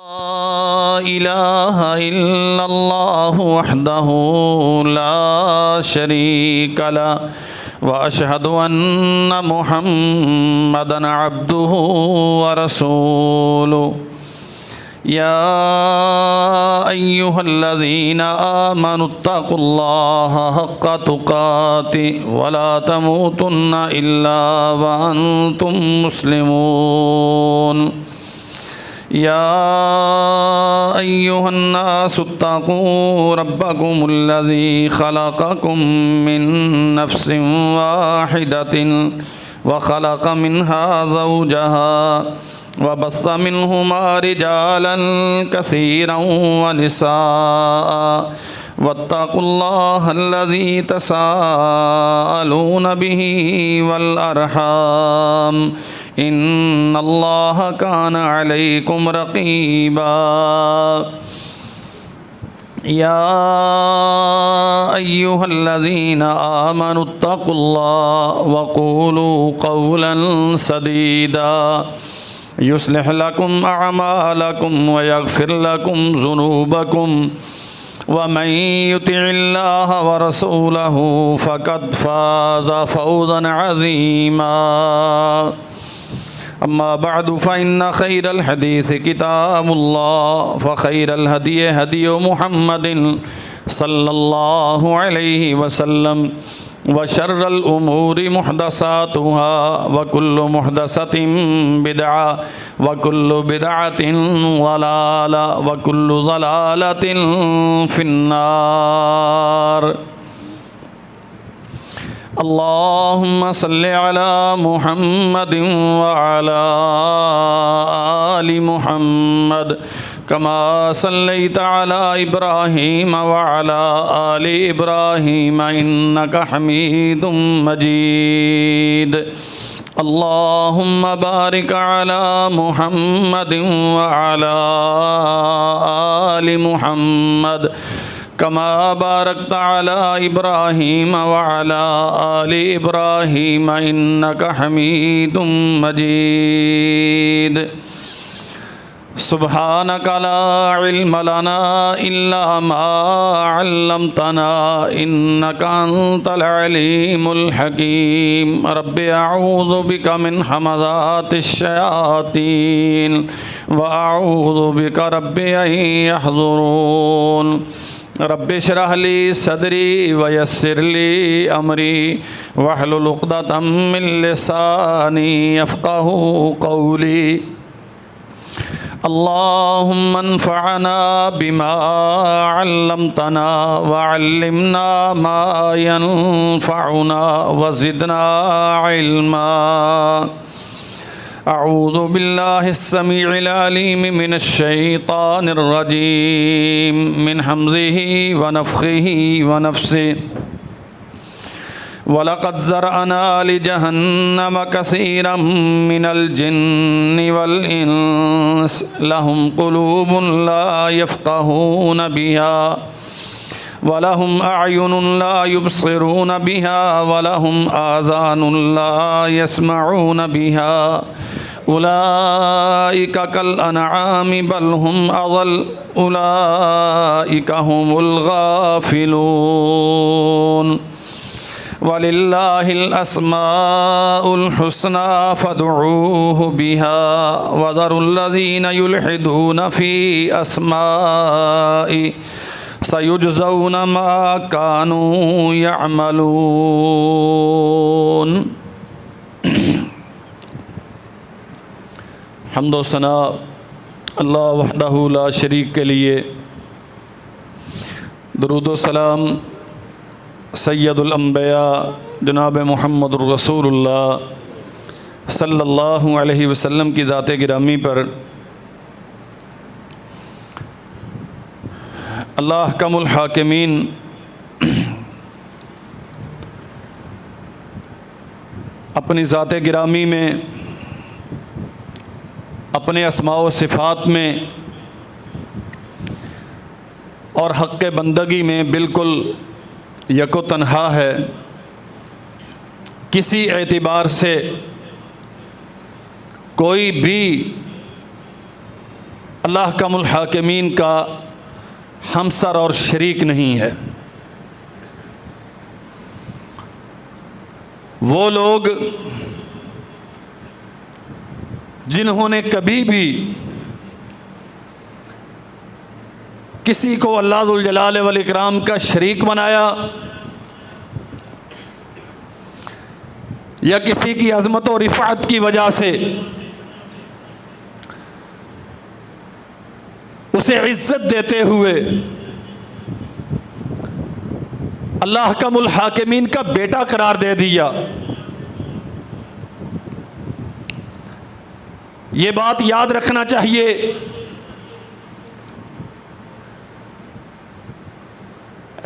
لا إله إلا الله وحده لا شريك له وأشهد أن محمدًا عبده ورسوله يا أيها الذين آمنوا اتقوا الله حق تقاته ولا تموتن إلا وأنتم مسلمون يا أيها الناس اتقوا ربكم الذي خلقكم من نفس واحدة وخلق منها زوجها وبث منهما رجالا كثيرا ونساء واتقوا الله الذي تساءلون به والأرحام إن الله كان عليكم رقيبا يا أيها الذين آمنوا اتقوا الله وقولوا قولا سديدا يصلح لكم أعمالكم ويغفر لكم ذنوبكم ومن يطع الله ورسوله فقد فاز فوزا عظيما أما بعد فإن خير الحديث كتاب الله وخير الهدي هدي محمد صلى الله عليه وسلم وشر الأمور محدثاتها وكل محدثة بدعة وكل بدعة ضلالة وكل ضلالة في النار اللهم صل على محمد وعلى آل محمد كما صليت على إبراهيم وعلى آل إبراهيم إنك حميد مجيد اللهم بارك على محمد وعلى آل محمد كما باركت على إبراهيم وعلى آل إبراهيم إنك حميد مجيد سبحانك لا علم لنا إلا ما علمتنا إنك أنت العليم الحكيم رب أعوذ بك من همزات الشياطين وأعوذ بك رب أن يحضرون رب اشرح لي صدري ويسر لي أمري واحلل عقدة من لساني يفقهوا قولي اللهم انفعنا بما علمتنا وعلمنا ما ينفعنا وزدنا علما أعوذ بالله السميع العليم من الشيطان الرجيم من همزه ونفخه ونفسه وَلَقَدْ زَرَعْنَا لِجَهَنَّمَ كَثِيرًا مِّنَ الْجِنِّ وَالْإِنسِ لَهُمْ قُلُوبٌ لَّا يَفْقَهُونَ بِهَا وَلَهُمْ أَعْيُنٌ لَّا يُبْصِرُونَ بِهَا وَلَهُمْ آذَانٌ لَّا يَسْمَعُونَ بِهَا أُولَٰئِكَ كَالْأَنْعَامِ بَلْ هُمْ أَضَلُّ أُولَٰئِكَ هُمُ الْغَافِلُونَ وَلِلَّهِ الْأَسْمَاءُ الْحُسْنَى فَادْعُوهُ بِهَا وَذَرُوا الَّذِينَ يُلْحِدُونَ فِي أَسْمَائِهِ سَيُجْزَوْنَ مَا كَانُوا يَعْمَلُونَ حمد و ثنا اللہ وحدہ لا شریک کے لیے، درود و سلام سید الانبیاء جناب محمد الرسول اللہ صلی اللہ علیہ وسلم کی ذات گرامی پر اللہ احکم الحاکمین اپنی ذات گرامی میں، اپنے اسماء و صفات میں اور حق بندگی میں بالکل یک و تنہا ہے، کسی اعتبار سے کوئی بھی اللہ احکم الحاکمین کا ہمسر اور شریک نہیں ہے۔ وہ لوگ جنہوں نے کبھی بھی کسی کو اللہ ذو الجلال والاکرام کا شریک بنایا یا کسی کی عظمت و رفعت کی وجہ سے اسے عزت دیتے ہوئے اللہ احکم الحاکمین کا بیٹا قرار دے دیا، یہ بات یاد رکھنا چاہیے۔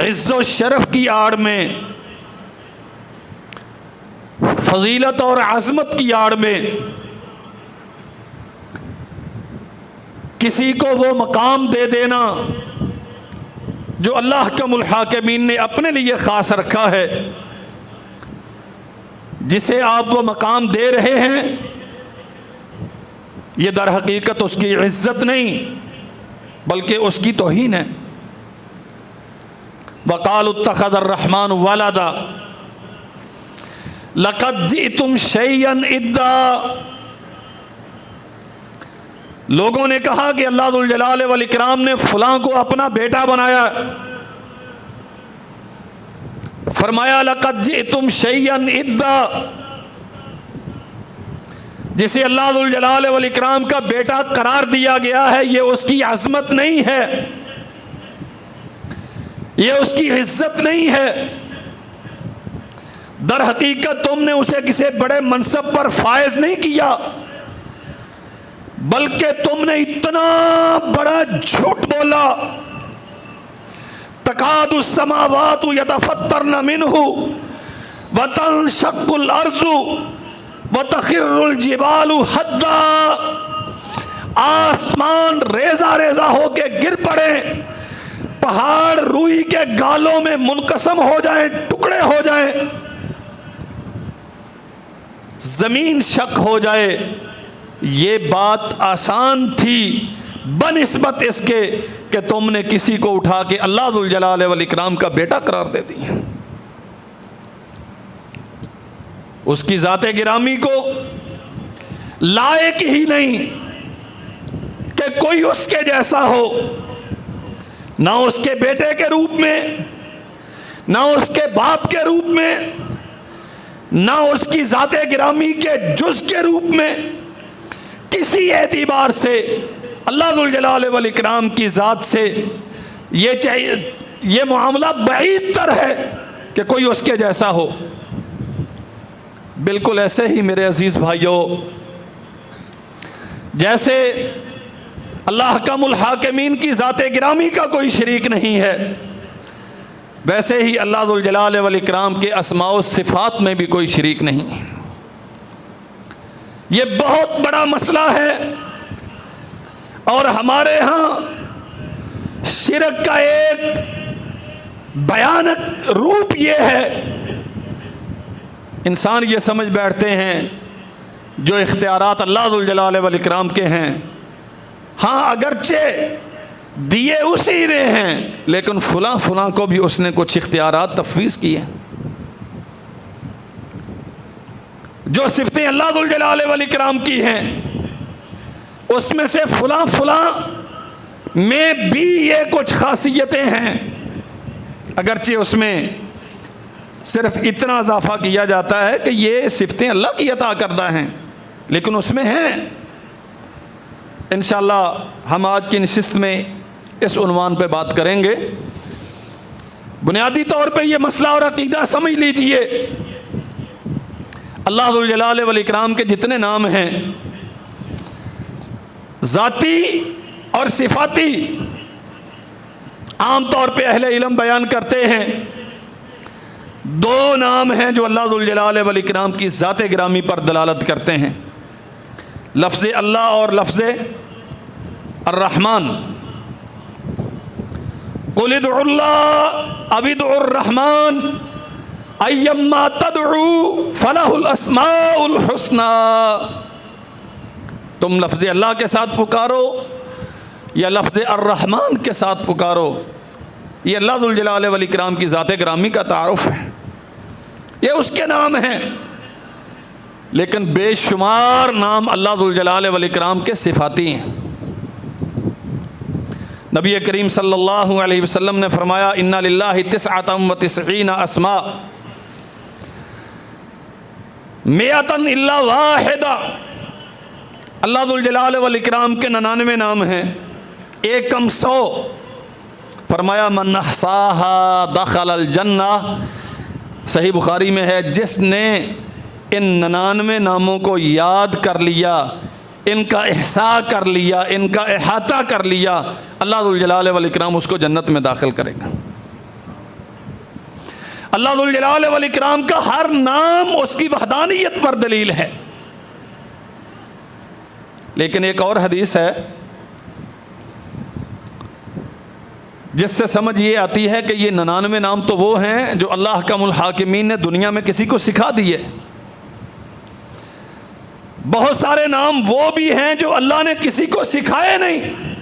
عز و شرف کی آڑ میں، فضیلت اور عظمت کی آڑ میں کسی کو وہ مقام دے دینا جو اللہ احکم الحاکمین نے اپنے لیے خاص رکھا ہے، جسے آپ وہ مقام دے رہے ہیں، یہ در حقیقت اس کی عزت نہیں بلکہ اس کی توہین ہے۔ وَقَالُوا اتَّخَذَ الرَّحْمَنُ وَلَدًا لَقَدْ جِئْتُمْ شَيْئًا إِدًّا، لوگوں نے کہا کہ اللہ ذو الجلال والاکرام نے فلاں کو اپنا بیٹا بنایا، فرمایا لَقَدْ جِئْتُمْ شَيْئًا إِدًّا، جسے اللہ ذو الجلال والاکرام کا بیٹا قرار دیا گیا ہے، یہ اس کی عظمت نہیں ہے، یہ اس کی عزت نہیں ہے، در حقیقت تم نے اسے کسی بڑے منصب پر فائز نہیں کیا، بلکہ تم نے اتنا بڑا جھوٹ بولا، تکاد السماوات یتفطرن منہ وتنشق الارض وتخر الجبال حدا، آسمان ریزہ ریزہ ہو کے گر پڑے، پہاڑ روئی کے گالوں میں منقسم ہو جائیں، ٹکڑے ہو جائیں، زمین شق ہو جائے، یہ بات آسان تھی بنسبت اس کے کہ تم نے کسی کو اٹھا کے اللہ ذو الجلال والاکرام کا بیٹا قرار دے دی۔ اس کی ذات گرامی کو لائق ہی نہیں کہ کوئی اس کے جیسا ہو، نہ اس کے بیٹے کے روپ میں، نہ اس کے باپ کے روپ میں، نہ اس کی ذات گرامی کے جز کے روپ میں، کسی اعتبار سے اللہ ذو الجلال والاکرام کی ذات سے یہ معاملہ بعید تر ہے کہ کوئی اس کے جیسا ہو۔ بالکل ایسے ہی میرے عزیز بھائیوں، جیسے اللہ احکم الحاکمین کی ذات گرامی کا کوئی شریک نہیں ہے، ویسے ہی اللہ ذو الجلال والاکرام کے اسماء و صفات میں بھی کوئی شریک نہیں۔ یہ بہت بڑا مسئلہ ہے، اور ہمارے ہاں شرک کا ایک بھیانک روپ یہ ہے، انسان یہ سمجھ بیٹھتے ہیں جو اختیارات اللہ ذو الجلال والاکرام کے ہیں، ہاں اگرچہ دیے اسی نے ہیں، لیکن فلاں فلاں کو بھی اس نے کچھ اختیارات تفویض کیے ہیں۔ جو صفتیں اللہ ذو الجلال والاکرام کی ہیں، اس میں سے فلاں فلاں میں بھی یہ کچھ خاصیتیں ہیں، اگرچہ اس میں صرف اتنا اضافہ کیا جاتا ہے کہ یہ صفتیں اللہ کی عطا کردہ ہیں، لیکن اس میں ہیں۔ انشاءاللہ ہم آج کی نشست میں اس عنوان پہ بات کریں گے۔ بنیادی طور پہ یہ مسئلہ اور عقیدہ سمجھ لیجئے، اللہ ذو الجلال والاکرام کے جتنے نام ہیں، ذاتی اور صفاتی، عام طور پہ اہل علم بیان کرتے ہیں دو نام ہیں جو اللہ ذو الجلال والاکرام کی ذات گرامی پر دلالت کرتے ہیں، لفظ اللہ اور لفظ الرحمن۔ قل ادعوا اللہ او ادعوا الرحمن ایما تدعو فلہ الاسماء الحسنی، تم لفظ اللہ کے ساتھ پکارو یا لفظ الرحمن کے ساتھ پکارو، یہ اللہ ذوالجلال والاکرام کی ذات گرامی کا تعارف ہے، یہ اس کے نام ہیں۔ لیکن بے شمار نام اللہ ذوالجلال والاکرام کے صفاتی ہیں۔ نبی کریم صلی اللہ علیہ وسلم نے فرمایا اِنَّ لِلَّهِ 99 اسماء مئۃ الا واحدہ، اللہ ذوالجلال والاکرام کے 99 نام ہیں، ایک کم 100۔ فرمایا من احصاها دخل الجنہ، صحیح بخاری میں ہے، جس نے ان 99 ناموں کو یاد کر لیا، ان کا احصاء کر لیا، ان کا احاطہ کر لیا، اللہ ذوالجلال والاکرام اس کو جنت میں داخل کرے گا۔ اللہ ذوالجلال والاکرام کا ہر نام اس کی وحدانیت پر دلیل ہے۔ لیکن ایک اور حدیث ہے جس سے سمجھ یہ آتی ہے کہ یہ 99 نام تو وہ ہیں جو اللہ احکم الحاکمین نے دنیا میں کسی کو سکھا دیے، بہت سارے نام وہ بھی ہیں جو اللہ نے کسی کو سکھائے نہیں۔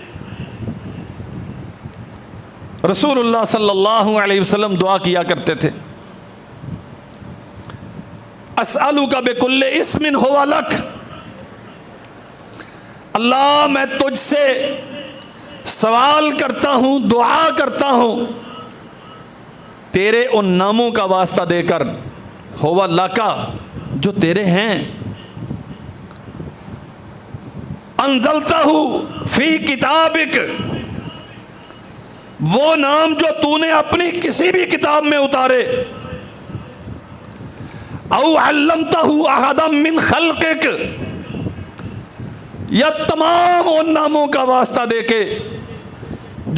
رسول اللہ صلی اللہ علیہ وسلم دعا کیا کرتے تھے، اسألک بکل اسم ہوا لک، اللہ میں تجھ سے سوال کرتا ہوں، دعا کرتا ہوں تیرے ان ناموں کا واسطہ دے کر، ہوا لکا، جو تیرے ہیں، انزلتہ فی کتابک، وہ نام جو تو نے اپنی کسی بھی کتاب میں اتارے، او علمتہ احدا من خلقک، یا تمام ان ناموں کا واسطہ دے کے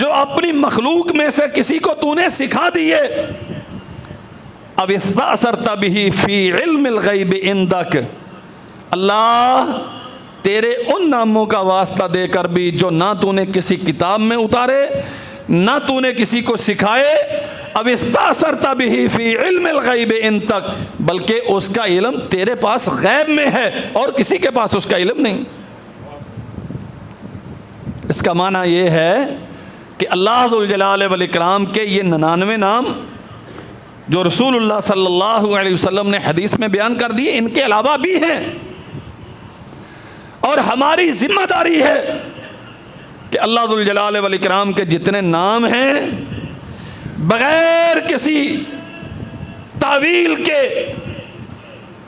جو اپنی مخلوق میں سے کسی کو تو نے سکھا دیے، اب استأثرت بہ فی علم الغیب عندک، اللہ تیرے ان ناموں کا واسطہ دے کر بھی جو نہ تو نے کسی کتاب میں اتارے، نہ تو نے کسی کو سکھائے، اب استأثرت بہ فی علم الغیب عندک، بلکہ اس کا علم تیرے پاس غیب میں ہے اور کسی کے پاس اس کا علم نہیں۔ اس کا معنی یہ ہے کہ اللہ ذوالجلال والاکرام کے یہ 99 نام جو رسول اللہ صلی اللہ علیہ وسلم نے حدیث میں بیان کر دیے، ان کے علاوہ بھی ہیں، اور ہماری ذمہ داری ہے کہ اللہ ذوالجلال والاکرام کے جتنے نام ہیں بغیر کسی تعویل کے،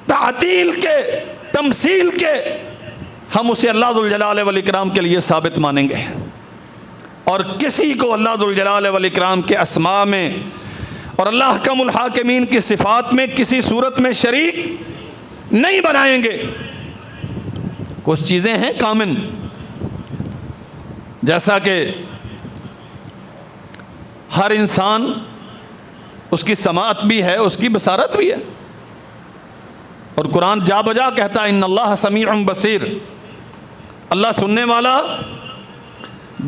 تعطیل کے، تمثیل کے، ہم اسے اللہ ذوالجلال والاکرام کے لیے ثابت مانیں گے، اور کسی کو اللہ ذوالجلال والاکرام کے اسماء میں اور اللہ احکم الحاکمین کی صفات میں کسی صورت میں شریک نہیں بنائیں گے۔ کچھ چیزیں ہیں کامن، جیسا کہ ہر انسان اس کی سماعت بھی ہے، اس کی بصارت بھی ہے، اور قرآن جا بجا کہتا ہے ان اللہ سمیع بصیر، اللہ سننے والا،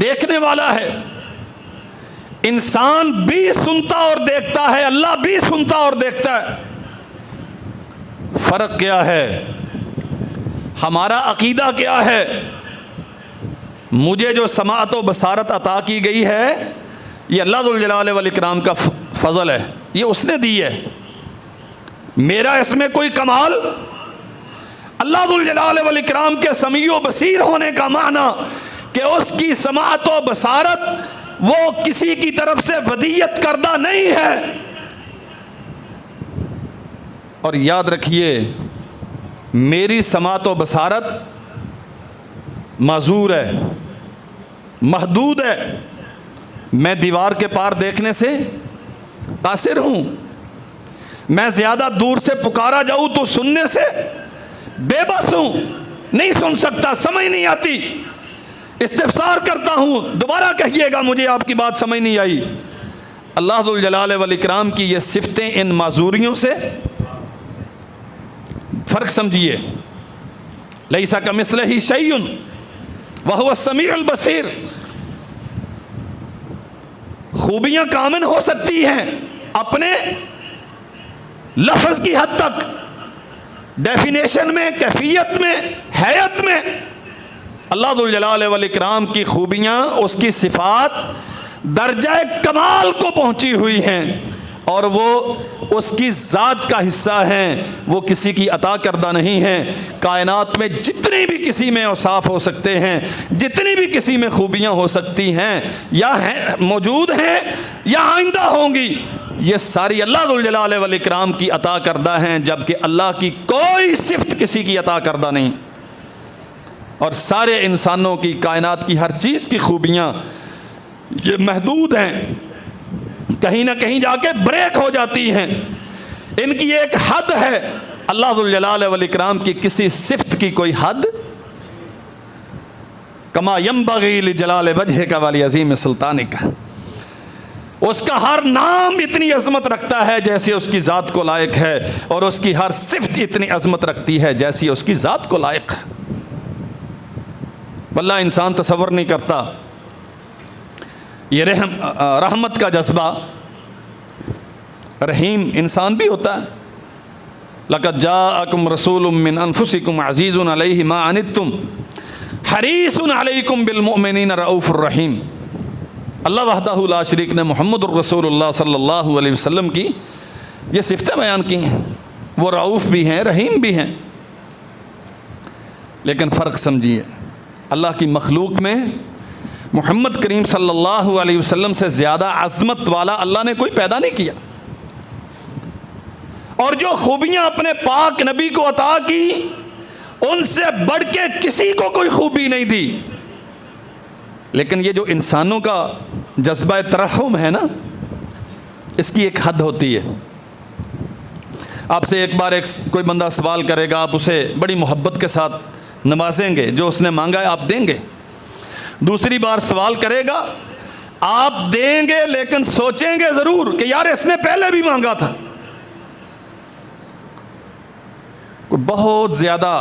دیکھنے والا ہے۔ انسان بھی سنتا اور دیکھتا ہے، اللہ بھی سنتا اور دیکھتا ہے۔ فرق کیا ہے؟ ہمارا عقیدہ کیا ہے؟ مجھے جو سماعت و بصارت عطا کی گئی ہے یہ اللہ ذوالجلال والاکرام کا فضل ہے، یہ اس نے دی ہے، میرا اس میں کوئی کمال؟ اللہ ذوالجلال والاکرام کے سمیع و بصیر ہونے کا معنی کہ اس کی سماعت و بصارت وہ کسی کی طرف سے ودیت کردہ نہیں ہے۔ اور یاد رکھیے میری سماعت و بصارت معذور ہے، محدود ہے، میں دیوار کے پار دیکھنے سے قاصر ہوں، میں زیادہ دور سے پکارا جاؤں تو سننے سے بے بس ہوں، نہیں سن سکتا، سمجھ نہیں آتی، استفسار کرتا ہوں، دوبارہ کہیے گا مجھے آپ کی بات سمجھ نہیں آئی۔ اللہ ذوالجلال والاکرام کی یہ صفتیں ان معذوریوں سے فرق سمجھیے، لیس کمثلہ شیء وہو السمیع البصیر۔ خوبیاں کامن ہو سکتی ہیں اپنے لفظ کی حد تک، ڈیفینیشن میں، کیفیت میں، حیت میں، اللہ ذو الجلال والاکرام کی خوبیاں، اس کی صفات درجہ کمال کو پہنچی ہوئی ہیں، اور وہ اس کی ذات کا حصہ ہیں، وہ کسی کی عطا کردہ نہیں ہیں۔ کائنات میں جتنی بھی کسی میں اوصاف ہو سکتے ہیں، جتنی بھی کسی میں خوبیاں ہو سکتی ہیں، یا ہیں موجود ہیں یا آئندہ ہوں گی، یہ ساری اللہ ذو الجلال والاکرام کی عطا کردہ ہیں، جبکہ اللہ کی کوئی صفت کسی کی عطا کردہ نہیں۔ اور سارے انسانوں کی، کائنات کی ہر چیز کی خوبیاں یہ محدود ہیں، کہیں نہ کہیں جا کے بریک ہو جاتی ہیں، ان کی ایک حد ہے۔ اللہ ذو الجلال والاکرام کی کسی صفت کی کوئی حد، کما ینبغی لجلال وجہک ولعظیم سلطانک، اس کا ہر نام اتنی عظمت رکھتا ہے جیسے اس کی ذات کو لائق ہے، اور اس کی ہر صفت اتنی عظمت رکھتی ہے جیسی اس کی ذات کو لائق ہے۔ واللہ انسان تصور نہیں کرتا یہ رحمت کا جذبہ۔ رحیم انسان بھی ہوتا ہے۔ لَقَدْ جَاءَكُمْ رَسُولٌ مِّنْ أَنفُسِكُمْ عَزِيزٌ عَلَيْهِ مَا عَنِتُّمْ حَرِيصٌ عَلَيْكُمْ بِالْمُؤْمِنِينَ رَءُوفٌ رَحِيمٌ۔ اللہ وحدہ لا شریک نے محمد الرسول اللہ صلی اللہ علیہ وسلم کی یہ صفتیں بیان کی ہیں، وہ رؤوف بھی ہیں، رحیم بھی ہیں۔ لیکن فرق سمجھیے، اللہ کی مخلوق میں محمد کریم صلی اللہ علیہ وسلم سے زیادہ عظمت والا اللہ نے کوئی پیدا نہیں کیا، اور جو خوبیاں اپنے پاک نبی کو عطا کی ان سے بڑھ کے کسی کو کوئی خوبی نہیں دی۔ لیکن یہ جو انسانوں کا جذبہ ترحم ہے نا، اس کی ایک حد ہوتی ہے۔ آپ سے ایک بار کوئی بندہ سوال کرے گا، آپ اسے بڑی محبت کے ساتھ نوازیں گے، جو اس نے مانگا ہے آپ دیں گے۔ دوسری بار سوال کرے گا، آپ دیں گے لیکن سوچیں گے ضرور کہ یار اس نے پہلے بھی مانگا تھا۔ کوئی بہت زیادہ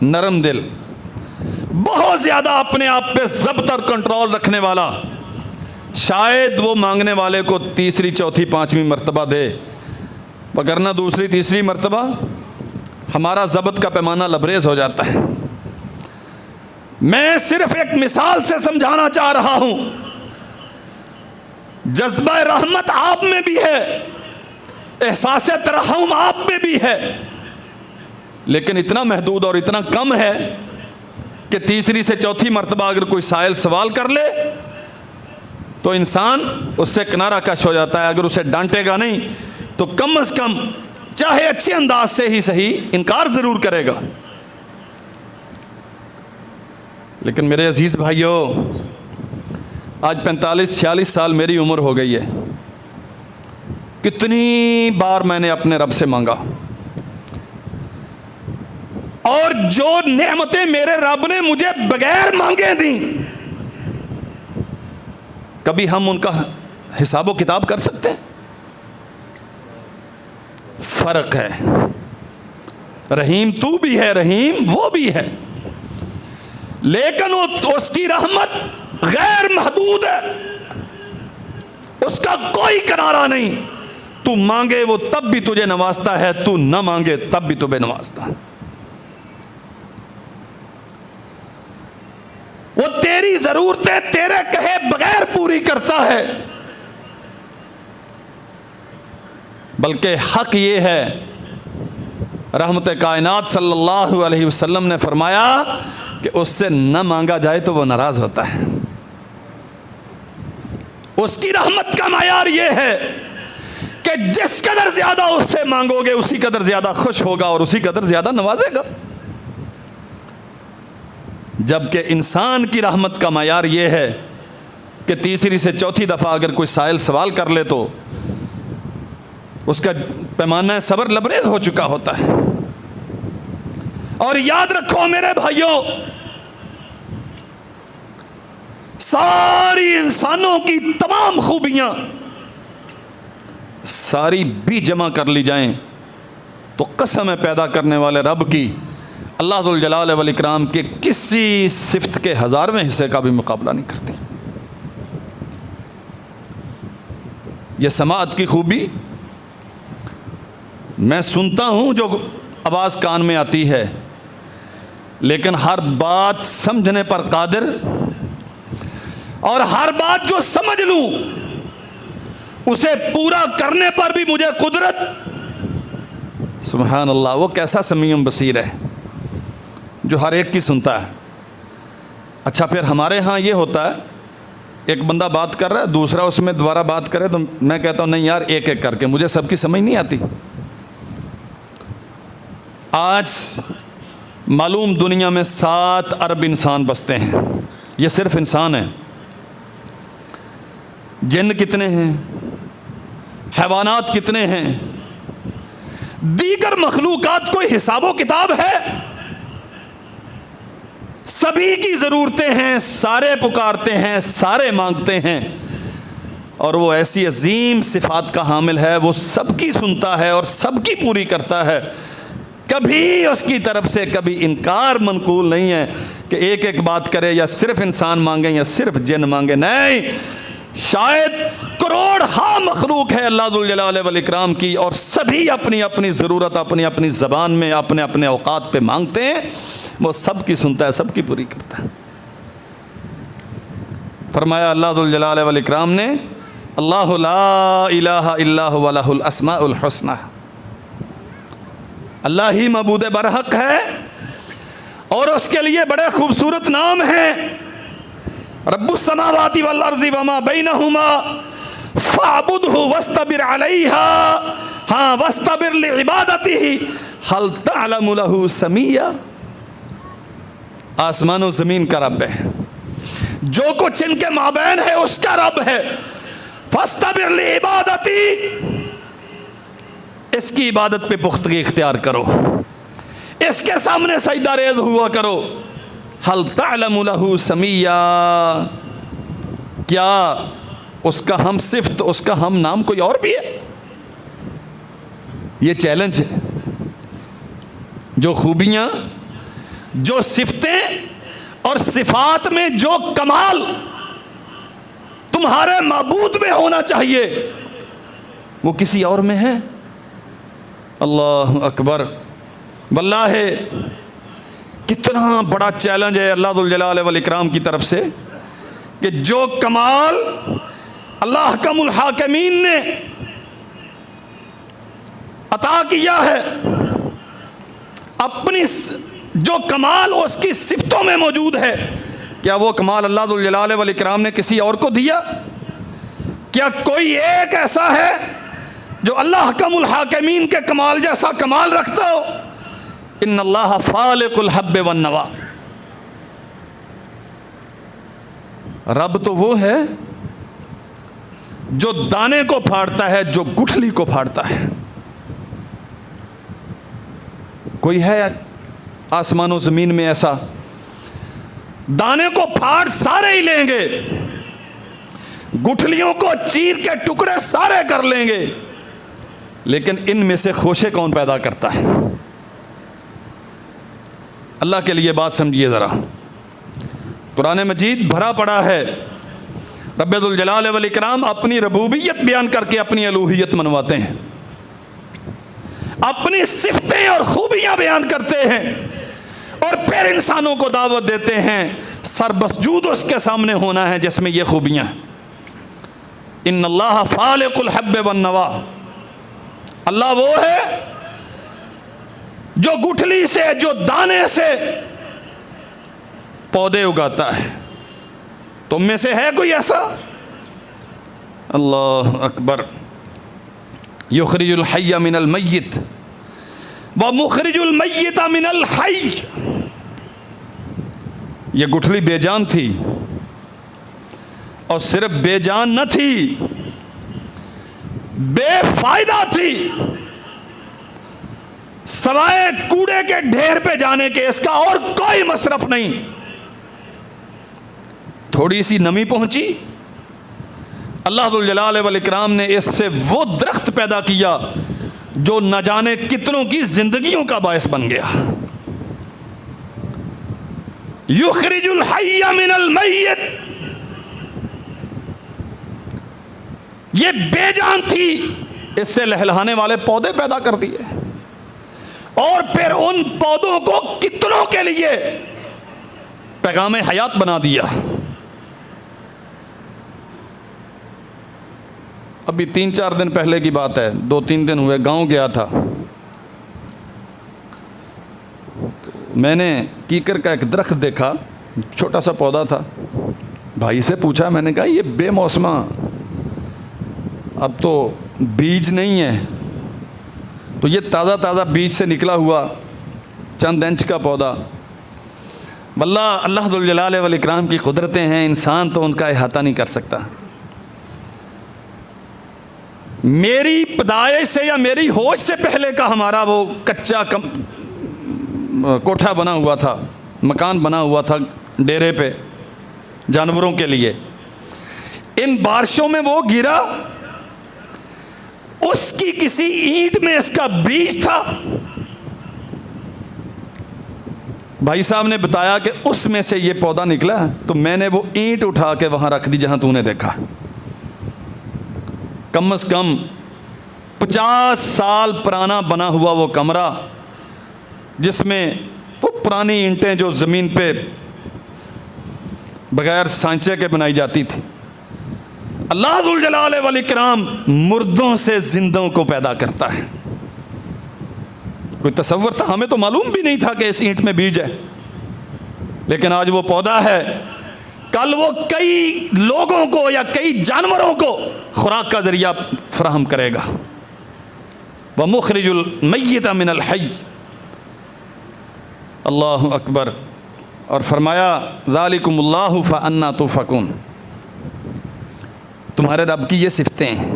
نرم دل، بہت زیادہ اپنے آپ پہ ضبط اور کنٹرول رکھنے والا، شاید وہ مانگنے والے کو تیسری چوتھی پانچویں مرتبہ دے، وگرنہ دوسری تیسری مرتبہ ہمارا ضبط کا پیمانہ لبریز ہو جاتا ہے۔ میں صرف ایک مثال سے سمجھانا چاہ رہا ہوں، جذبہ رحمت آپ میں بھی ہے، احساس ترحم آپ میں بھی ہے، لیکن اتنا محدود اور اتنا کم ہے کہ تیسری سے چوتھی مرتبہ اگر کوئی سائل سوال کر لے تو انسان اس سے کنارہ کش ہو جاتا ہے۔ اگر اسے ڈانٹے گا نہیں تو کم از کم چاہے اچھے انداز سے ہی صحیح انکار ضرور کرے گا۔ لیکن میرے عزیز بھائیوں، آج 45-46 سال میری عمر ہو گئی ہے، کتنی بار میں نے اپنے رب سے مانگا، اور جو نعمتیں میرے رب نے مجھے بغیر مانگے دیں، کبھی ہم ان کا حساب و کتاب کر سکتے ہیں؟ فرق ہے۔ رحیم تو بھی ہے، رحیم وہ بھی ہے، لیکن اس کی رحمت غیر محدود ہے، اس کا کوئی کنارہ نہیں۔ تو مانگے وہ تب بھی تجھے نوازتا ہے، تو نہ مانگے تب بھی تجھے نوازتا ہے۔ وہ تیری ضرورتیں تیرے کہے بغیر پوری کرتا ہے، بلکہ حق یہ ہے، رحمت کائنات صلی اللہ علیہ وسلم نے فرمایا کہ اس سے نہ مانگا جائے تو وہ ناراض ہوتا ہے۔ اس کی رحمت کا معیار یہ ہے کہ جس قدر زیادہ اس سے مانگو گے اسی قدر زیادہ خوش ہوگا اور اسی قدر زیادہ نوازے گا۔ جبکہ انسان کی رحمت کا معیار یہ ہے کہ تیسری سے چوتھی دفعہ اگر کوئی سائل سوال کر لے تو اس کا پیمانہ صبر لبریز ہو چکا ہوتا ہے۔ اور یاد رکھو میرے بھائیوں، ساری انسانوں کی تمام خوبیاں ساری بھی جمع کر لی جائیں تو قسم ہے پیدا کرنے والے رب کی، اللہ ذو الجلال والاکرام کے کسی صفت کے 1000ویں حصے کا بھی مقابلہ نہیں کرتی۔ یہ سماعت کی خوبی، میں سنتا ہوں جو آواز کان میں آتی ہے، لیکن ہر بات سمجھنے پر قادر، اور ہر بات جو سمجھ لوں اسے پورا کرنے پر بھی مجھے قدرت۔ سبحان اللہ، وہ کیسا سمیع بصیر ہے جو ہر ایک کی سنتا ہے۔ اچھا پھر ہمارے ہاں یہ ہوتا ہے، ایک بندہ بات کر رہا ہے، دوسرا اس میں دوبارہ بات کرے تو میں کہتا ہوں نہیں یار ایک ایک کر کے، مجھے سب کی سمجھ نہیں آتی۔ آج معلوم دنیا میں 7 ارب انسان بستے ہیں، یہ صرف انسان ہیں۔ جن کتنے ہیں، حیوانات کتنے ہیں، دیگر مخلوقات کوئی حساب و کتاب ہے؟ سبھی کی ضرورتیں ہیں، سارے پکارتے ہیں، سارے مانگتے ہیں، اور وہ ایسی عظیم صفات کا حامل ہے، وہ سب کی سنتا ہے اور سب کی پوری کرتا ہے۔ کبھی اس کی طرف سے کبھی انکار منقول نہیں ہے کہ ایک ایک بات کرے یا صرف انسان مانگے یا صرف جن مانگے، نہیں، شاید کروڑ ہاں مخلوق ہے اللہ ذوالجلال والاکرام کی، اور سبھی اپنی اپنی ضرورت اپنی اپنی زبان میں اپنے اپنے اوقات پہ مانگتے ہیں، وہ سب کی سنتا ہے، سب کی پوری کرتا ہے۔ فرمایا اللہ ذوالجلال والاکرام نے، اللہ لا الہ الا هو لہ الاسماء الحسنی، اللہ ہی معبود برحق ہے اور اس کے لیے بڑے خوبصورت نام ہیں، رب السماوات والارض وما بینہما فاعبدہ واستبر علیہا، ہاں واستبر لعبادتہ ہل تعلم لہ سمیہ، آسمان و زمین کا رب ہے، جو کچھ ان کے مابین ہے اس کا رب ہے، فاستبر لعبادتہ، اس کی عبادت پہ پختگی اختیار کرو، اس کے سامنے سجدہ ریز ہوا کرو، ہل تعلم لہ سمیہ، کیا اس کا ہم صفت، اس کا ہم نام کوئی اور بھی ہے؟ یہ چیلنج ہے۔ جو خوبیاں، جو صفتیں اور صفات میں جو کمال تمہارے معبود میں ہونا چاہیے وہ کسی اور میں ہے؟ اللہ اکبر، واللہ کتنا بڑا چیلنج ہے اللہ ذوالجلال والاکرام کی طرف سے کہ جو کمال اللہ احکم الحاکمین نے عطا کیا ہے، اپنی جو کمال اس کی صفتوں میں موجود ہے، کیا وہ کمال اللہ ذوالجلال والاکرام نے کسی اور کو دیا؟ کیا کوئی ایک ایسا ہے جو اللہ احکم الحاکمین کے کمال جیسا کمال رکھتا ہو؟ ان اللہ فالق الحب والنوا، رب تو وہ ہے جو دانے کو پھاڑتا ہے، جو گٹھلی کو پھاڑتا ہے۔ کوئی ہے آسمان و زمین میں ایسا؟ دانے کو پھاڑ سارے ہی لیں گے، گٹھلیوں کو چیر کے ٹکڑے سارے کر لیں گے، لیکن ان میں سے خوشے کون پیدا کرتا ہے؟ اللہ کے لیے بات سمجھیے ذرا، قرآن مجید بھرا پڑا ہے، رب ذوالجلال والاکرام اپنی ربوبیت بیان کر کے اپنی الوہیت منواتے ہیں، اپنی صفتیں اور خوبیاں بیان کرتے ہیں، اور پھر انسانوں کو دعوت دیتے ہیں سر مسجود اس کے سامنے ہونا ہے جس میں یہ خوبیاں ہیں۔ ان اللہ فالق الحب والنوا، اللہ وہ ہے جو گٹھلی سے، جو دانے سے پودے اگاتا ہے۔ تم میں سے ہے کوئی ایسا؟ اللہ اکبر، یخرج الحی من المیت ومخرج المیت من الحی، یہ گٹھلی بے جان تھی، اور صرف بے جان نہ تھی، بے فائدہ تھی، سوائے کوڑے کے ڈھیر پہ جانے کے اس کا اور کوئی مصرف نہیں۔ تھوڑی سی نمی پہنچی، اللہ ذوالجلال والاکرام نے اس سے وہ درخت پیدا کیا جو نہ جانے کتنوں کی زندگیوں کا باعث بن گیا۔ یخرج الحی من المیت، یہ بے جان تھی، اس سے لہلہانے والے پودے پیدا کر دیے، اور پھر ان پودوں کو کتنوں کے لیے پیغام حیات بنا دیا. ابھی 3-4 دن پہلے کی بات ہے, 2-3 دن ہوئے, گاؤں گیا تھا. میں نے کیکر کا ایک درخت دیکھا, چھوٹا سا پودا تھا. بھائی سے پوچھا, میں نے کہا یہ بے موسمہ, اب تو بیج نہیں ہے, تو یہ تازہ تازہ بیج سے نکلا ہوا چند انچ کا پودا. واللہ اللہ ذو الجلال والاکرام کی قدرتیں ہیں, انسان تو ان کا احاطہ نہیں کر سکتا. میری پیدائش سے یا میری ہوش سے پہلے کا ہمارا وہ کچا کوٹھا بنا ہوا تھا, مکان بنا ہوا تھا ڈیرے پہ جانوروں کے لیے. ان بارشوں میں وہ گرا, اس کی کسی اینٹ میں اس کا بیج تھا. بھائی صاحب نے بتایا کہ اس میں سے یہ پودا نکلا, تو میں نے وہ اینٹ اٹھا کے وہاں رکھ دی جہاں تو نے دیکھا. کم از کم 50 سال پرانا بنا ہوا وہ کمرہ, جس میں وہ پرانی اینٹیں جو زمین پہ بغیر سانچے کے بنائی جاتی تھی. اللہ ذو الجلال والاکرام مردوں سے زندوں کو پیدا کرتا ہے. کوئی تصور تھا؟ ہمیں تو معلوم بھی نہیں تھا کہ اس اینٹ میں بیج ہے, لیکن آج وہ پودا ہے, کل وہ کئی لوگوں کو یا کئی جانوروں کو خوراک کا ذریعہ فراہم کرے گا. وَمُخْرِجُ الْمَيِّتَ مِنَ الْحَيِّ. اللہ اکبر. اور فرمایا ذَلِكُمُ اللَّهُ فَأَنَّا تُؤْفَكُونَ. تمہارے رب کی یہ صفتیں ہیں,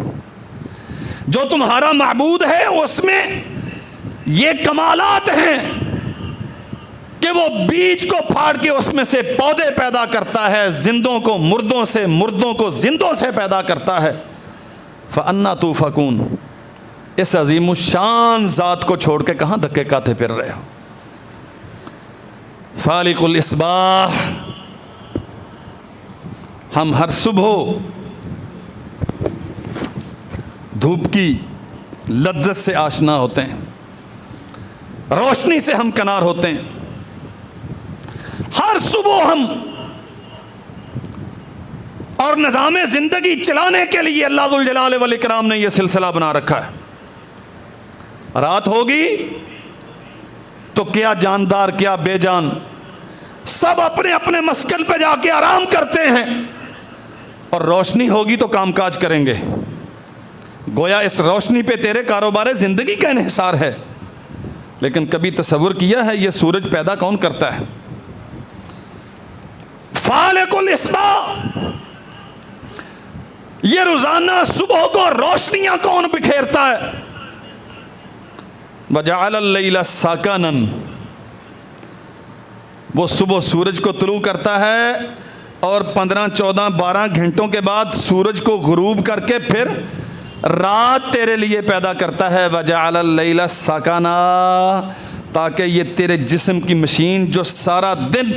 جو تمہارا معبود ہے اس میں یہ کمالات ہیں کہ وہ بیج کو پھاڑ کے اس میں سے پودے پیدا کرتا ہے, زندوں کو مردوں سے, مردوں کو زندوں سے پیدا کرتا ہے. فَأَنَّا تُؤْفَكُونَ. اس عظیم الشان ذات کو چھوڑ کے کہاں دھکے کاتے پھر رہے ہو؟ فالق الاصباح. ہم ہر صبح دھوپ کی لذت سے آشنا ہوتے ہیں, روشنی سے ہم کنار ہوتے ہیں. ہر صبح ہم اور نظام زندگی چلانے کے لیے اللہ ذو الجلال والاکرام نے یہ سلسلہ بنا رکھا ہے. رات ہوگی تو کیا جاندار کیا بے جان سب اپنے اپنے مسکن پہ جا کے آرام کرتے ہیں, اور روشنی ہوگی تو کام کاج کریں گے. گویا اس روشنی پہ تیرے کاروبار زندگی کا انحصار ہے. لیکن کبھی تصور کیا ہے یہ سورج پیدا کون کرتا ہے؟ فالق الاصباح. یہ روزانہ صبح کو روشنیاں کون بکھیرتا ہے؟ وَجَعَلَ اللَّيْلَ سَكَنًا. وہ صبح سورج کو طلوع کرتا ہے اور 15, 14, 12 گھنٹوں کے بعد سورج کو غروب کر کے پھر رات تیرے لیے پیدا کرتا ہے. وَجَعَلَ اللَّيْلَ سَكَنًا. تاکہ یہ تیرے جسم کی مشین جو سارا دن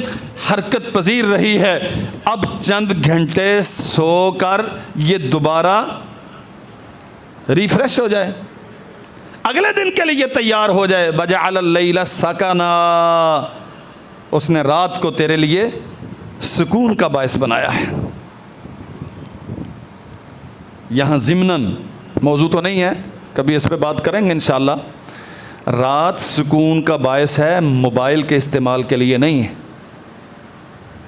حرکت پذیر رہی ہے, اب چند گھنٹے سو کر یہ دوبارہ ریفریش ہو جائے, اگلے دن کے لیے تیار ہو جائے. وَجَعَلَ اللَّيْلَ سَكَنًا. اس نے رات کو تیرے لیے سکون کا باعث بنایا ہے. یہاں ضمناً موضوع تو نہیں ہے, کبھی اس پہ بات کریں گے انشاءاللہ. رات سکون کا باعث ہے, موبائل کے استعمال کے لیے نہیں ہے.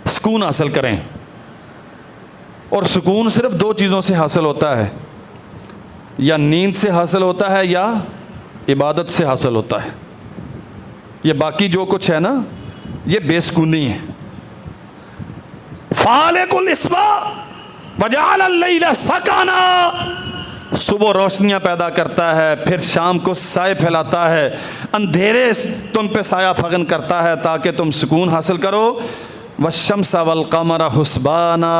سکون حاصل کریں, اور سکون صرف 2 چیزوں سے حاصل ہوتا ہے, یا نیند سے حاصل ہوتا ہے یا عبادت سے حاصل ہوتا ہے. یہ باقی جو کچھ ہے نا, یہ بے سکونی ہے. فالق الاصباح وجعل الليل سکنا. صبح روشنیاں پیدا کرتا ہے, پھر شام کو سائے پھیلاتا ہے, اندھیرے تم پہ سایہ فغن کرتا ہے تاکہ تم سکون حاصل کرو. والشمس والقمر حسبانا.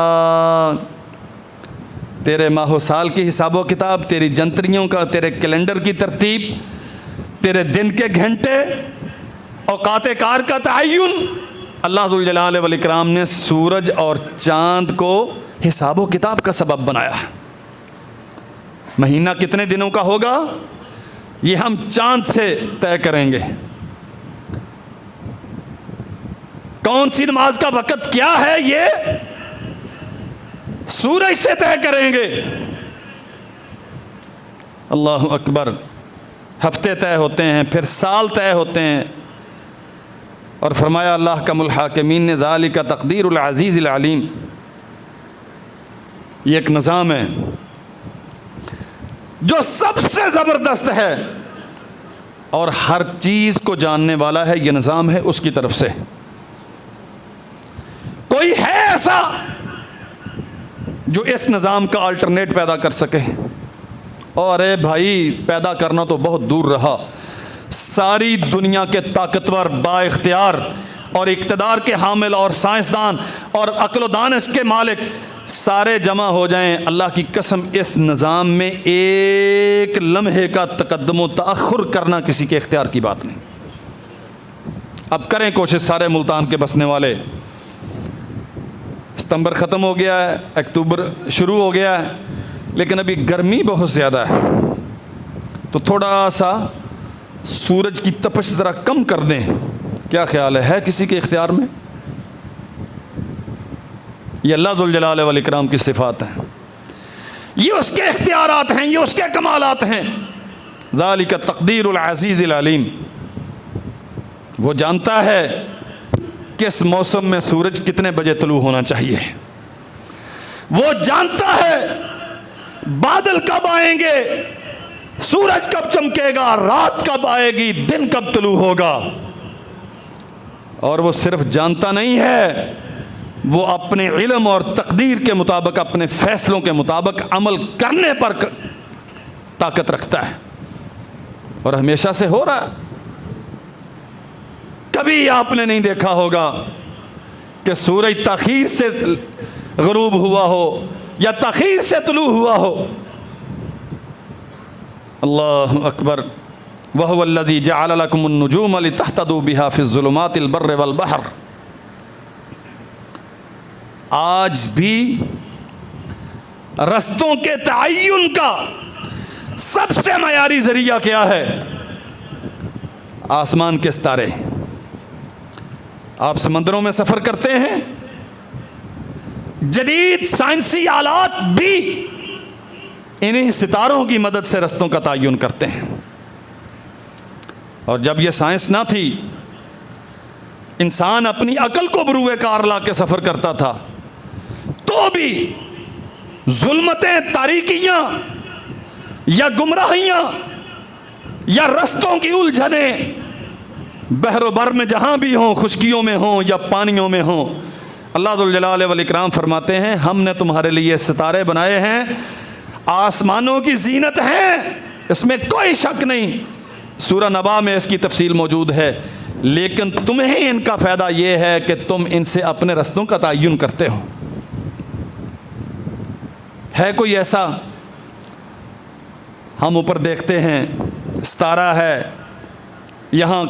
تیرے ماہ و سال کی حساب و کتاب, تیری جنتریوں کا, تیرے کیلنڈر کی ترتیب, تیرے دن کے گھنٹے, اوقات کار کا تعین, اللہ ذو الجلال والاکرام نے سورج اور چاند کو حساب و کتاب کا سبب بنایا. مہینہ کتنے دنوں کا ہوگا یہ ہم چاند سے طے کریں گے. کون سی نماز کا وقت کیا ہے یہ سورج سے طے کریں گے۔ اللہ اکبر۔ ہفتے طے ہوتے ہیں، پھر سال طے ہوتے ہیں، اور فرمایا اللہ کا الحاکمین نے ذالک تقدیر العزیز العلیم، یہ ایک نظام ہے جو سب سے زبردست ہے اور ہر چیز کو جاننے والا ہے۔ یہ نظام ہے اس کی طرف سے۔ کوئی ہے ایسا جو اس نظام کا الٹرنیٹ پیدا کر سکے؟ اور اے بھائی، پیدا کرنا تو بہت دور رہا، ساری دنیا کے طاقتور، با اختیار اور اقتدار کے حامل اور سائنسدان اور عقل و دانش کے مالک سارے جمع ہو جائیں، اللہ کی قسم اس نظام میں ایک لمحے کا تقدم و تأخر کرنا کسی کے اختیار کی بات نہیں۔ اب کریں کوشش سارے ملتان کے بسنے والے، ستمبر ختم ہو گیا ہے، اکتوبر شروع ہو گیا ہے، لیکن ابھی گرمی بہت زیادہ ہے، تو تھوڑا سا سورج کی تپش ذرا کم کر دیں۔ کیا خیال ہے کسی کے اختیار میں؟ یہ اللہ ذوالجلال والاکرام کی صفات ہیں، یہ اس کے اختیارات ہیں، یہ اس کے کمالات ہیں۔ ذالک تقدیر العزیز العلیم۔ وہ جانتا ہے کس موسم میں سورج کتنے بجے طلوع ہونا چاہیے، وہ جانتا ہے بادل کب آئیں گے، سورج کب چمکے گا، رات کب آئے گی، دن کب طلوع ہوگا۔ اور وہ صرف جانتا نہیں ہے، وہ اپنے علم اور تقدیر کے مطابق، اپنے فیصلوں کے مطابق عمل کرنے پر طاقت رکھتا ہے، اور ہمیشہ سے ہو رہا ہے۔ کبھی آپ نے نہیں دیکھا ہوگا کہ سورج تاخیر سے غروب ہوا ہو یا تاخیر سے طلوع ہوا ہو۔ اللہ اکبر۔ وَهُوَ الَّذِي جَعَلَ لَكُمُ النُّجُومَ لِتَهْتَدُوا بِهَا فِي الظُّلُمَاتِ الْبَرِّ وَالْبَحْرِ۔ آج بھی رستوں کے تعین کا سب سے معیاری ذریعہ کیا ہے؟ آسمان کے ستارے۔ آپ سمندروں میں سفر کرتے ہیں، جدید سائنسی آلات بھی انہیں ستاروں کی مدد سے رستوں کا تعین کرتے ہیں۔ اور جب یہ سائنس نہ تھی، انسان اپنی عقل کو بروئے کار لا کے سفر کرتا تھا، تو بھی ظلمتیں، تاریکیاں یا گمراہیاں یا رستوں کی الجھنیں بحر و بر میں جہاں بھی ہوں، خشکیوں میں ہوں یا پانیوں میں ہوں، اللہ ذوالجلال والاکرام فرماتے ہیں ہم نے تمہارے لیے ستارے بنائے ہیں، آسمانوں کی زینت ہیں، اس میں کوئی شک نہیں۔ سورہ نبا میں اس کی تفصیل موجود ہے، لیکن تمہیں ان کا فائدہ یہ ہے کہ تم ان سے اپنے رستوں کا تعین کرتے ہو۔ ہے کوئی ایسا؟ ہم اوپر دیکھتے ہیں ستارہ ہے، یہاں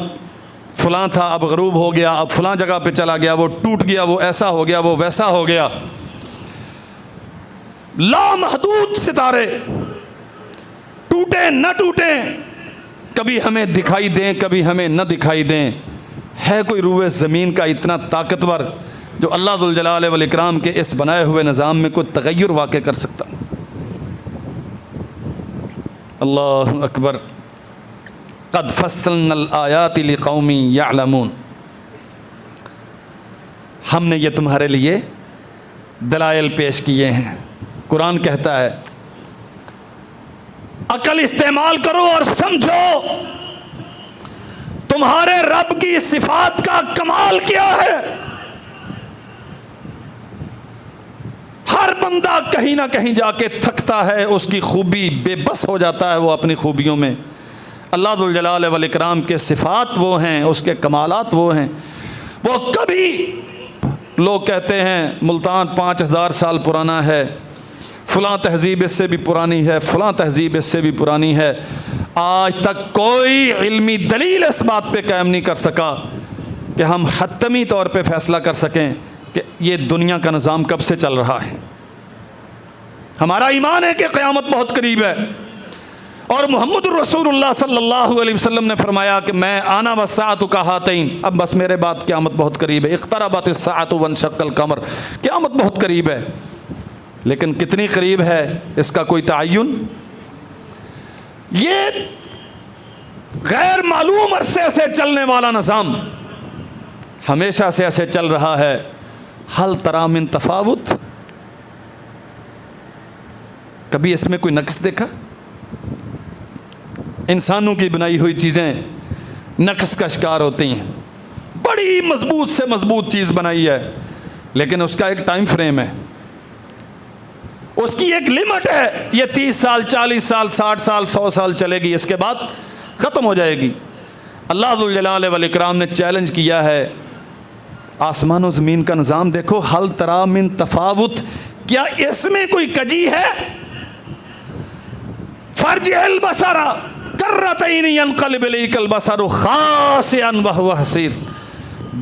فلاں تھا، اب غروب ہو گیا، اب فلاں جگہ پہ چلا گیا، وہ ٹوٹ گیا، وہ ایسا ہو گیا، وہ ویسا ہو گیا۔ لامحدود ستارے، ٹوٹیں نہ ٹوٹیں، کبھی ہمیں دکھائی دیں کبھی ہمیں نہ دکھائی دیں۔ ہے کوئی روئے زمین کا اتنا طاقتور جو اللہ ذوالجلال والاکرام کے اس بنائے ہوئے نظام میں کوئی تغیر واقع کر سکتا؟ اللہ اکبر۔ قد فصلنا الآیات لقوم یعلمون۔ ہم نے یہ تمہارے لیے دلائل پیش کیے ہیں۔ قرآن کہتا ہے عقل استعمال کرو اور سمجھو تمہارے رب کی صفات کا کمال کیا ہے۔ ہر بندہ کہیں نہ کہیں جا کے تھکتا ہے، اس کی خوبی بے بس ہو جاتا ہے وہ اپنی خوبیوں میں۔ اللہ ذوالجلال والاکرام کے صفات وہ ہیں، اس کے کمالات وہ ہیں۔ وہ کبھی لوگ کہتے ہیں ملتان 5000 سال پرانا ہے، فلاں تہذیب اس سے بھی پرانی ہے، فلاں تہذیب اس سے بھی پرانی ہے، آج تک کوئی علمی دلیل اس بات پہ قائم نہیں کر سکا کہ ہم حتمی طور پہ فیصلہ کر سکیں کہ یہ دنیا کا نظام کب سے چل رہا ہے۔ ہمارا ایمان ہے کہ قیامت بہت قریب ہے، اور محمد رسول اللہ صلی اللہ علیہ وسلم نے فرمایا کہ میں آنا والساعۃ کہاتین، اب بس میرے بعد قیامت بہت قریب ہے، اقتربت الساعۃ وانشق القمر، قیامت بہت قریب ہے، لیکن کتنی قریب ہے اس کا کوئی تعین؟ یہ غیر معلوم عرصے سے چلنے والا نظام ہمیشہ سے ایسے چل رہا ہے۔ حل تری من تفاوت، کبھی اس میں کوئی نقص دیکھا؟ انسانوں کی بنائی ہوئی چیزیں نقص کا شکار ہوتی ہیں، بڑی مضبوط سے مضبوط چیز بنائی ہے لیکن اس کا ایک ٹائم فریم ہے، اس کی ایک لمٹ ہے، یہ 30 سال 40 سال 60 سال 100 سال چلے گی، اس کے بعد ختم ہو جائے گی۔ اللہ ذوالجلال والاکرام نے چیلنج کیا ہے، آسمان و زمین کا نظام دیکھو، حل تری من تفاوت، کیا اس میں کوئی کجی ہے؟ فرجع البصر کرتین ینقلب الیک البصر خاسئا وہو حسیر،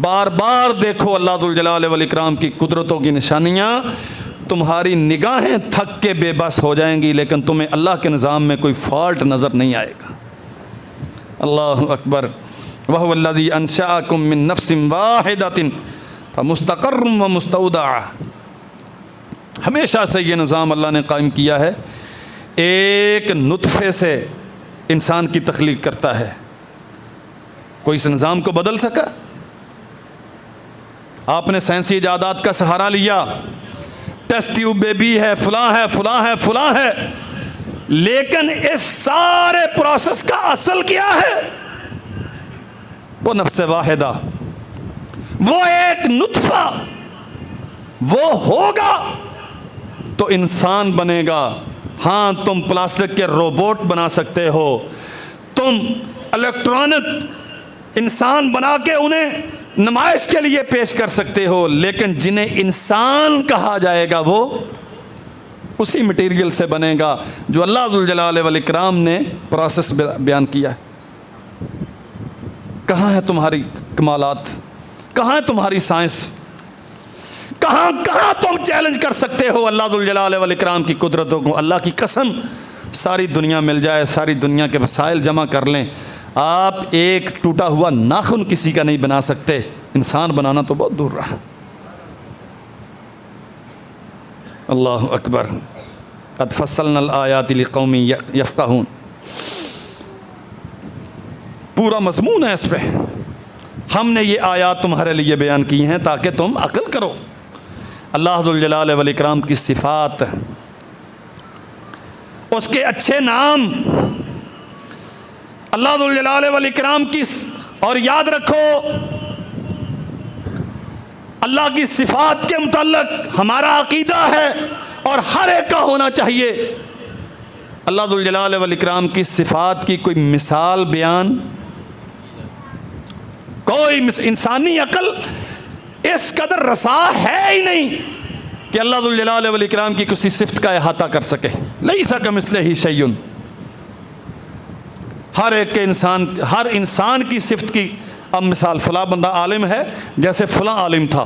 بار بار دیکھو اللہ ذوالجلال والاکرام کی قدرتوں کی نشانیاں، تمہاری نگاہیں تھک کے بے بس ہو جائیں گی لیکن تمہیں اللہ کے نظام میں کوئی فالٹ نظر نہیں آئے گا۔ اللہ اکبر۔ وَهُوَ الَّذِي أَنشَأَكُم مِّن نَّفْسٍ وَاحِدَةٍ فَمُسْتَقَرٌّ وَمُسْتَوْدَعٌ، ہمیشہ سے یہ نظام اللہ نے قائم کیا ہے، ایک نطفے سے انسان کی تخلیق کرتا ہے، کوئی اس نظام کو بدل سکا؟ آپ نے سائنسی ایجادات کا سہارا لیا، ٹیسٹ ٹیوب بیبی ہے، فلاں ہے فلاں ہے فلاں ہے، لیکن اس سارے پروسیس کا اصل کیا ہے؟ وہ نفس واحدہ، وہ ایک نطفہ، وہ ہوگا تو انسان بنے گا۔ ہاں تم پلاسٹک کے روبوٹ بنا سکتے ہو، تم الیکٹرانک انسان بنا کے انہیں نمائش کے لیے پیش کر سکتے ہو، لیکن جنہیں انسان کہا جائے گا وہ اسی مٹیریل سے بنے گا جو اللہ ذوالجلال والاکرام نے پروسیس بیان کیا ہے۔ کہاں ہے تمہاری کمالات؟ کہاں ہے تمہاری سائنس؟ کہاں تم چیلنج کر سکتے ہو اللہ ذوالجلال والاکرام کی قدرتوں کو؟ اللہ کی قسم، ساری دنیا مل جائے، ساری دنیا کے وسائل جمع کر لیں، آپ ایک ٹوٹا ہوا ناخن کسی کا نہیں بنا سکتے، انسان بنانا تو بہت دور رہا۔ اللہ اکبر۔ قد فصلنا الآیات لقوم یفقہون، پورا مضمون ہے اس پہ، ہم نے یہ آیات تمہارے لیے بیان کی ہیں تاکہ تم عقل کرو۔ اللہ ذوالجلال والاکرام کی صفات، اس کے اچھے نام، اللہ ذوالجلال والاکرام کی، اور یاد رکھو اللہ کی صفات کے متعلق ہمارا عقیدہ ہے اور ہر ایک کا ہونا چاہیے، اللہ ذوالجلال والاکرام کی صفات کی کوئی مثال بیان، کوئی انسانی عقل اس قدر رسا ہے ہی نہیں کہ اللہ ذوالجلال والاکرام کی کسی صفت کا احاطہ کر سکے۔ لیس کمثلہ شیء، ہر ایک کے ہر انسان کی صفت کی اب مثال، فلاں بندہ عالم ہے جیسے فلاں عالم تھا۔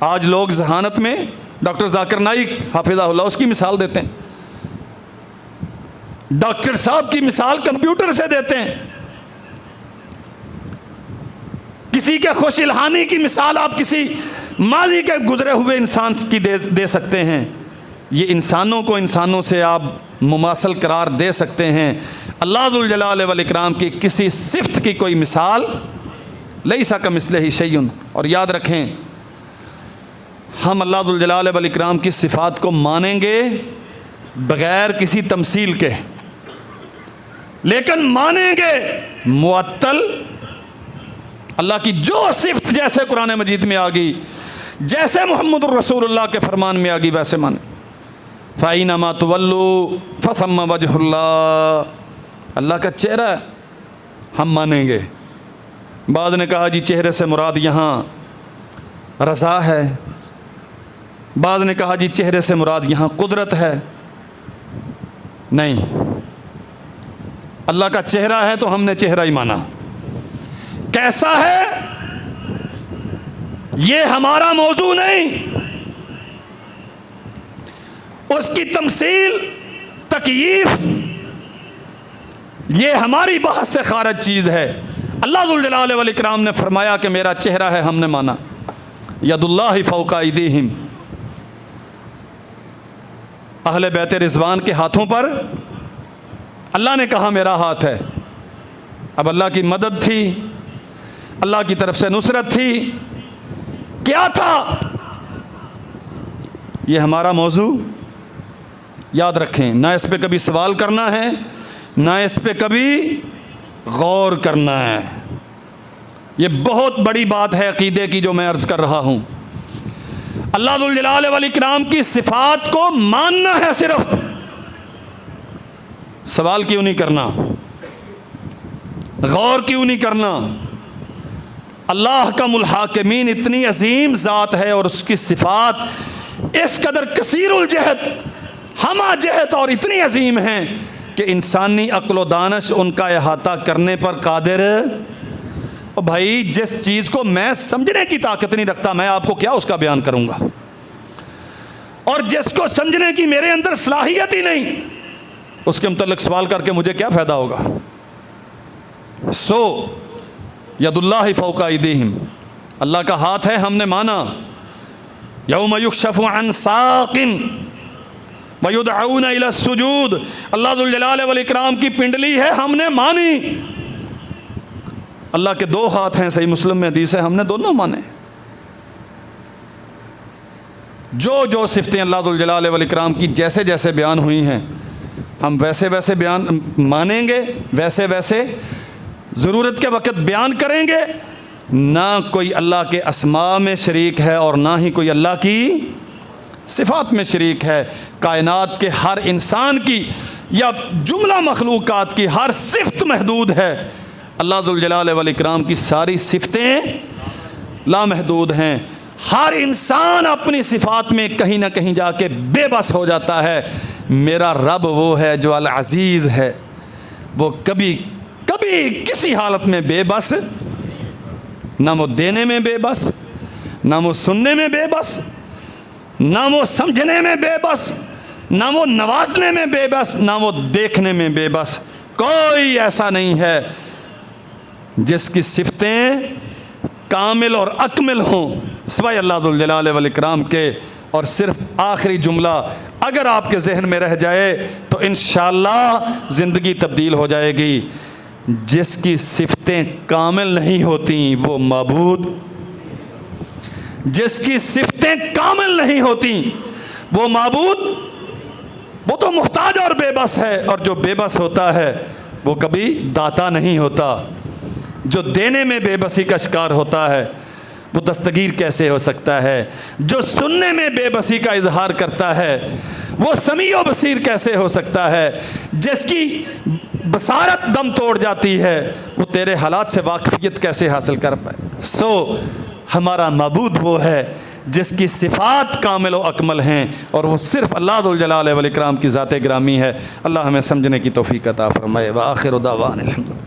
آج لوگ ذہانت میں ڈاکٹر ذاکر نائک حافظہ اللہ اس کی مثال دیتے ہیں، ڈاکٹر صاحب کی مثال کمپیوٹر سے دیتے ہیں، کسی کے خوش الہانی کی مثال آپ کسی ماضی کے گزرے ہوئے انسان کی دے سکتے ہیں، یہ انسانوں کو انسانوں سے آپ مماثل قرار دے سکتے ہیں، اللہ ذوالجلال والاکرام کی کسی صفت کی کوئی مثال لیس کمثلہ شیء۔ اور یاد رکھیں ہم اللہ ذوالجلال والاکرام کی صفات کو مانیں گے بغیر کسی تمثیل کے، لیکن مانیں گے معطل اللہ کی جو صفت جیسے قرآن مجید میں آ گئی، جیسے محمد الرسول اللہ کے فرمان میں آ گئی ویسے مانیں۔ فَأَيْنَمَا تُوَلُّوا فَثَمَّ وَجْهُ اللَّهِ، اللہ کا چہرہ ہم مانیں گے۔ بعض نے کہا جی چہرے سے مراد یہاں رضا ہے، بعض نے کہا جی چہرے سے مراد یہاں قدرت ہے۔ نہیں، اللہ کا چہرہ ہے تو ہم نے چہرہ ہی مانا، کیسا ہے یہ ہمارا موضوع نہیں، اس کی تمثیل، تکییف یہ ہماری بحث سے خارج چیز ہے۔ اللہ ذوالجلال والاکرام نے فرمایا کہ میرا چہرہ ہے، ہم نے مانا۔ ید اللہ فوق ایدیہم، اہل بیت رضوان کے ہاتھوں پر اللہ نے کہا میرا ہاتھ ہے۔ اب اللہ کی مدد تھی، اللہ کی طرف سے نصرت تھی، کیا تھا؟ یہ ہمارا موضوع یاد رکھیں، نہ اس پہ کبھی سوال کرنا ہے، نہ اس پہ کبھی غور کرنا ہے۔ یہ بہت بڑی بات ہے عقیدے کی جو میں عرض کر رہا ہوں۔ اللہ ذوالجلال والاکرام کی صفات کو ماننا ہے، صرف سوال کیوں نہیں کرنا، غور کیوں نہیں کرنا۔ اللہ کا الحاکمین اتنی عظیم ذات ہے اور اس کی صفات اس قدر کثیر الجہت، ہمہ جہت اور اتنی عظیم ہیں کہ انسانی عقل و دانش ان کا احاطہ کرنے پر قادر۔ اور بھائی جس چیز کو میں سمجھنے کی طاقت نہیں رکھتا، میں آپ کو کیا اس کا بیان کروں گا؟ اور جس کو سمجھنے کی میرے اندر صلاحیت ہی نہیں، اس کے متعلق سوال کر کے مجھے کیا فائدہ ہوگا؟ ید اللہ فوق ایدیہم، اللہ کا ہاتھ ہے، ہم نے مانا۔ یوم یکشف عن ساق ویدعون الی السجود، اللہ ذوالجلال والاکرام کی پنڈلی ہے، ہم نے مانی۔ اللہ کے دو ہاتھ ہیں، صحیح مسلم میں حدیث ہے، ہم نے دونوں مانے۔ جو جو صفتیں اللہ ذوالجلال والاکرام کی جیسے جیسے بیان ہوئی ہیں، ہم ویسے ویسے بیان مانیں گے، ویسے ویسے ضرورت کے وقت بیان کریں گے۔ نہ کوئی اللہ کے اسماء میں شریک ہے اور نہ ہی کوئی اللہ کی صفات میں شریک ہے۔ کائنات کے ہر انسان کی یا جملہ مخلوقات کی ہر صفت محدود ہے، اللہ ذوالجلال والاکرام کی ساری صفتیں لامحدود ہیں۔ ہر انسان اپنی صفات میں کہیں نہ کہیں جا کے بے بس ہو جاتا ہے۔ میرا رب وہ ہے جو العزیز ہے، وہ کبھی کسی حالت میں بے بس، نہ وہ دینے میں بے بس، نہ وہ سننے میں بے بس، نہ وہ سمجھنے میں بے بس، نہ وہ نوازنے میں بے بس، نہ وہ دیکھنے میں بے بس۔ کوئی ایسا نہیں ہے جس کی صفتیں کامل اور اکمل ہوں سوائے اللہ ذوالجلال والاکرام کے۔ اور صرف آخری جملہ اگر آپ کے ذہن میں رہ جائے تو انشاءاللہ زندگی تبدیل ہو جائے گی۔ جس کی صفتیں کامل نہیں ہوتی وہ معبود، جس کی صفتیں کامل نہیں ہوتی وہ معبود، وہ تو محتاج اور بے بس ہے، اور جو بے بس ہوتا ہے وہ کبھی داتا نہیں ہوتا۔ جو دینے میں بے بسی کا شکار ہوتا ہے وہ دستگیر کیسے ہو سکتا ہے؟ جو سننے میں بے بسی کا اظہار کرتا ہے وہ سمیع و بصیر کیسے ہو سکتا ہے؟ جس کی بصارت دم توڑ جاتی ہے وہ تیرے حالات سے واقفیت کیسے حاصل کر پائے؟ ہمارا معبود وہ ہے جس کی صفات کامل و اکمل ہیں، اور وہ صرف اللہ ذوالجلال والاکرام کی ذات گرامی ہے۔ اللہ ہمیں سمجھنے کی توفیق عطا فرمائے۔ وآخر دعوانا الحمدللہ۔